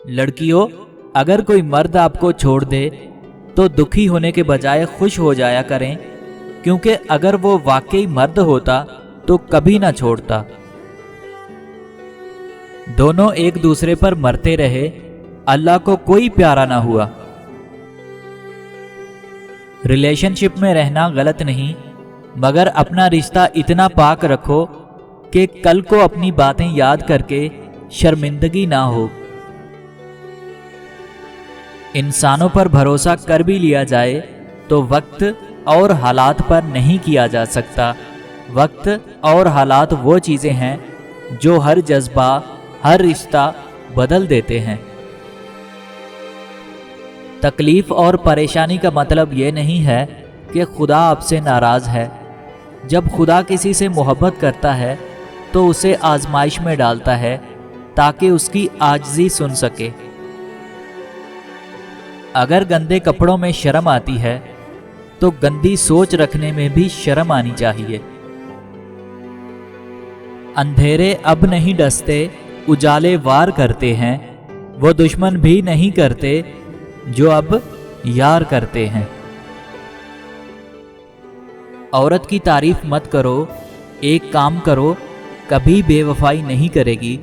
लड़कियों, अगर कोई मर्द आपको छोड़ दे तो दुखी होने के बजाय खुश हो जाया करें, क्योंकि अगर वो वाकई मर्द होता तो कभी ना छोड़ता। दोनों एक दूसरे पर मरते रहे, अल्लाह को कोई प्यारा ना हुआ। रिलेशनशिप में रहना गलत नहीं, मगर अपना रिश्ता इतना पाक रखो कि कल को अपनी बातें याद करके शर्मिंदगी ना हो। इंसानों पर भरोसा कर भी लिया जाए तो वक्त और हालात पर नहीं किया जा सकता। वक्त और हालात वो चीज़ें हैं जो हर जज्बा, हर रिश्ता बदल देते हैं। तकलीफ और परेशानी का मतलब ये नहीं है कि खुदा आपसे नाराज़ है। जब खुदा किसी से मोहब्बत करता है तो उसे आजमाइश में डालता है ताकि उसकी आजिज़ी सुन सके। अगर गंदे कपड़ों में शर्म आती है तो गंदी सोच रखने में भी शर्म आनी चाहिए। अंधेरे अब नहीं डसते, उजाले वार करते हैं, वो दुश्मन भी नहीं करते जो अब यार करते हैं। औरत की तारीफ मत करो, एक काम करो, कभी बेवफाई नहीं करेगी।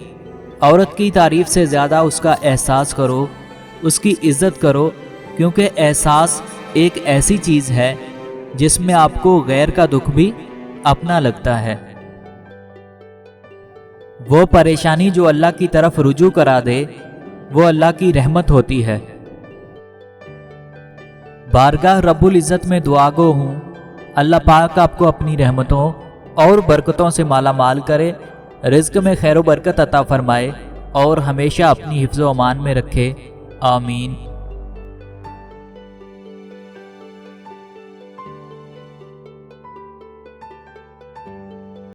औरत की तारीफ से ज़्यादा उसका एहसास करो, उसकी इज्जत करो, क्योंकि एहसास एक ऐसी चीज़ है जिसमें आपको गैर का दुख भी अपना लगता है। वो परेशानी जो अल्लाह की तरफ रुजू करा दे वो अल्लाह की रहमत होती है। बारगाह रब्बुल इज़्ज़त में दुआगो हूँ, अल्लाह पाक आपको अपनी रहमतों और बरकतों से माला माल करे, रिज़्क़ में खैर व बरकत अता फरमाए और हमेशा अपनी हिफ्ज़ व अमान में रखे। आमीन।